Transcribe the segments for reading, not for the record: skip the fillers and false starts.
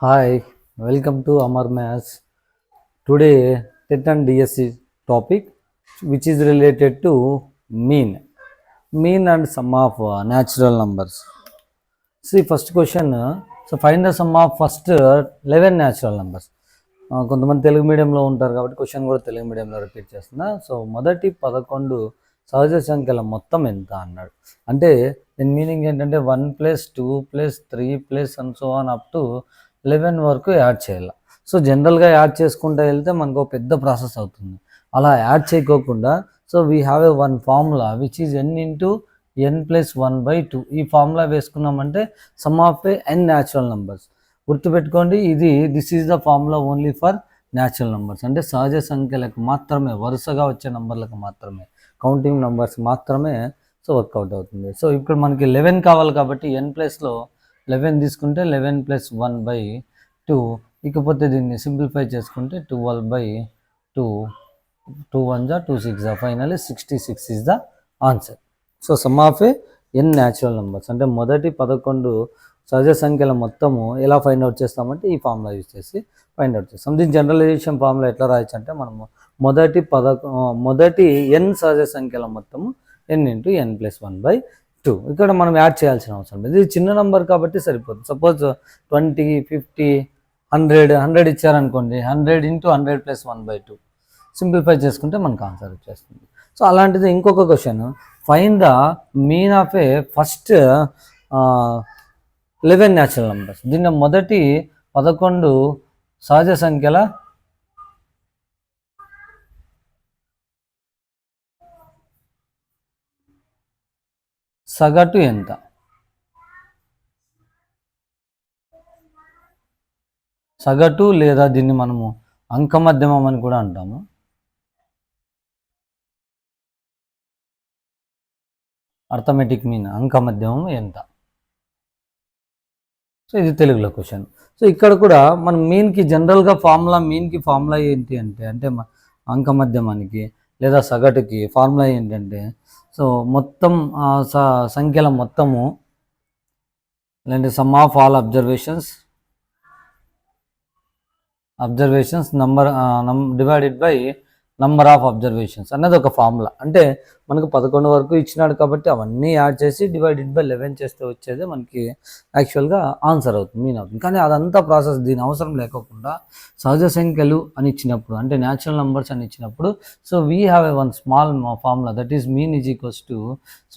Hi, welcome to Amar Maths. Today, TET and DSC topic, which is related to mean and sum of natural numbers. See, first question. So find the sum of first 11 natural numbers. కొంతమంది తెలుగు మీడియంలో ఉంటారు కాబట్టి question కూడా తెలుగు మీడియంలో repeat చేస్తున్నా. So మొదటి 11 సహజ సంఖ్యల మొత్తం ఎంత అన్నాడు. అంటే దీని మీనింగ్ ఏంటంటే 1 + 2 + 3 + and so on up to 11 వరకు యాడ్ చేయాలి. సో జనరల్గా యాడ్ చేసుకుంటూ వెళ్తే మనకు పెద్ద ప్రాసెస్ అవుతుంది. అలా యాడ్ చేయకోకుండా so we have a one formula which is n into n + 1/2. ఈ ఫార్ములా వేసుకున్నామంటే sum of n natural numbers. గుర్తుపెట్టుకోండి, this is the formula only for natural numbers. అంటే సహజ సంఖ్యలకు మాత్రమే, వరుసగా వచ్చే నంబర్లకు మాత్రమే, కౌంటింగ్ నంబర్స్ మాత్రమే సో వర్కౌట్ అవుతుంది. సో ఇక్కడ మనకి 11 కావాలి కాబట్టి n ప్లేస్లో 11 తీసుకుంటే 11 + 1/2. ఇకపోతే దీన్ని సింప్లిఫై చేసుకుంటే 12/2. 2 1 2 6 finally 66 is the answer. So some of n natural numbers అంటే మొదటి 11 సహజ సంఖ్యల మొత్తము ఎలా ఫైండ్ అవుట్ చేస్తామంటే ఈ ఫార్ములా యూజ్ చేసి ఫైండ్ అవుట్ చేస్తాం. దీని జనరలైజేషన్ ఫార్ములా ఎట్లా రాయొచ్చు అంటే మనము మొదటి n సహజ సంఖ్యల మొత్తము n ఇంటూ n + 1/2. ఇక్కడ మనం యాడ్ చేయాల్సిన అవసరం లేదు. ఇది చిన్న నెంబర్ కాబట్టి సరిపోతుంది. సపోజ్ 20 50 100 ఇచ్చారనుకోండి, 100 ఇంటూ 100 + 1/2 సింప్లిఫై చేసుకుంటే మనకు ఆన్సర్ వచ్చేస్తుంది. సో అలాంటిది ఇంకొక question, find the mean of A first 11 natural numbers. దీన్ని మొదటి 11 సహజ సంఖ్యల సగటు ఎంత? సగటు లేదా దీన్ని మనము అంకమధ్యమం అని కూడా అంటాము. అర్థమెటిక్ మీన్ అంకమధ్యమం ఎంత? సో ఇది తెలుగులో క్వశ్చన్. సో ఇక్కడ కూడా మనం మీన్కి జనరల్గా మీన్కి ఫార్ములా ఏంటి అంటే అంకమధ్యమానికి లేదా సగటుకి ఫార్ములా ఏంటంటే సో మొత్తం సంఖ్యల మొత్తము లేదంటే some of all observations number divided by number of observations అన్నది ఒక ఫార్ములా. అంటే మనకు 11 వరకు ఇచ్చినాడు కాబట్టి అవన్నీ యాడ్ చేసి డివైడెడ్ బై 11 చేస్తే వచ్చేదే మనకి యాక్చువల్గా ఆన్సర్ అవుతుంది, మీన్ అవుతుంది. కానీ అదంతా ప్రాసెస్ దీని అవసరం లేకోకుండా సహజ సంఖ్యలు అని ఇచ్చినప్పుడు, అంటే న్యాచురల్ నంబర్స్ అని ఇచ్చినప్పుడు so we have a one small formula that is mean is equals to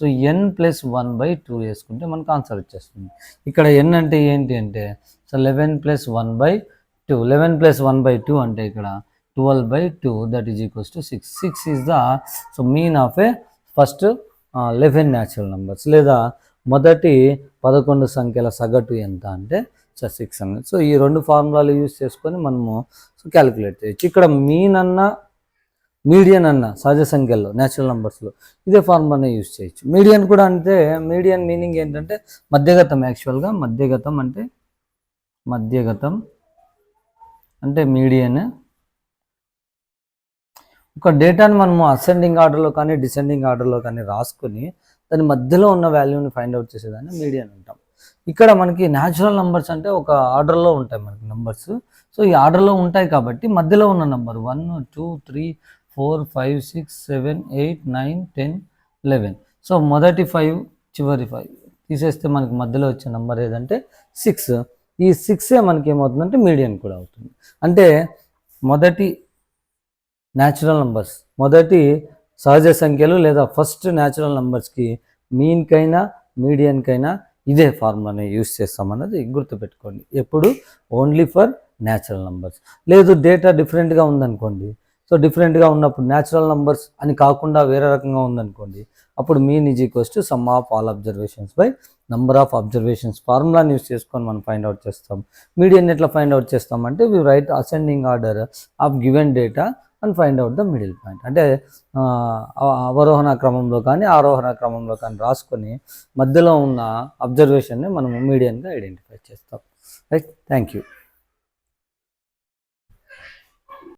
so n + 1/2 వేసుకుంటే మనకు ఆన్సర్ వచ్చేస్తుంది. ఇక్కడ n అంటే ఏంటి అంటే సో 11 + 1/2. 11 + 1/2 అంటే ఇక్కడ 12/2 that is equals to 6. 6 is the so mean of a first 11 natural numbers. లేదా మొదటి 11 సంఖ్యల సగటు ఎంత అంటే సో 6 అన్నది. సో ఈ రెండు ఫార్ములాలు యూజ్ చేసుకొని మనము సో క్యాలిక్యులేట్ చేయొచ్చు. ఇక్కడ మీన్ అన్న మీడియన్ అన్న సహజ సంఖ్యల్లో న్యాచురల్ నంబర్స్లో ఇదే ఫార్ములానే యూజ్ చేయొచ్చు. మీడియన్ కూడా అంటే మీడియన్ మీనింగ్ ఏంటంటే మధ్యగతం. యాక్చువల్గా మధ్యగతం అంటే మీడియన్. ఒక డేటాని మనము అసెండింగ్ ఆర్డర్లో కానీ డిసెండింగ్ ఆర్డర్లో కానీ రాసుకొని దాని మధ్యలో ఉన్న వాల్యూని ఫైండ్ అవుట్ చేసేదాన్ని మీడియన్ అంటాం. ఇక్కడ మనకి న్యాచురల్ నంబర్స్ అంటే ఒక ఆర్డర్లో ఉంటాయి మనకి నంబర్స్. సో ఈ ఆర్డర్లో ఉంటాయి కాబట్టి మధ్యలో ఉన్న నంబర్ 1 2 3 4 5 6 7 8 9 10 11. సో మొదటి 5 చివరి 5 తీసేస్తే మనకి మధ్యలో వచ్చే నెంబర్ ఏదంటే 6. ఈ 6 మనకి ఏమవుతుందంటే మీడియన్ కూడా అవుతుంది. అంటే మొదటి న్యాచురల్ నంబర్స్, మొదటి సహజ సంఖ్యలు లేదా ఫస్ట్ న్యాచురల్ నంబర్స్కి మీన్కైనా మీడియన్కైనా ఇదే ఫార్ములాని యూస్ చేస్తామన్నది గుర్తుపెట్టుకోండి. ఎప్పుడు ఓన్లీ ఫర్ న్యాచురల్ నంబర్స్. లేదు డేటా డిఫరెంట్గా ఉందనుకోండి, సో డిఫరెంట్గా ఉన్నప్పుడు న్యాచురల్ నంబర్స్ అని కాకుండా వేరే రకంగా ఉందనుకోండి, అప్పుడు mean is equals to sum of all observations by number of observations ఫార్ములాని యూస్ చేసుకొని మనం ఫైండ్ అవుట్ చేస్తాం. మీడియన్ ఎట్లా ఫైండ్ అవుట్ చేస్తామంటే we write ascending order of given data and find out the middle point. అంటే అవరోహణ క్రమంలో కానీ ఆరోహణ క్రమంలో కానీ రాసుకొని మధ్యలో ఉన్న అబ్జర్వేషన్ని మనం మీడియన్గా ఐడెంటిఫై చేస్తాం. Right, thank you.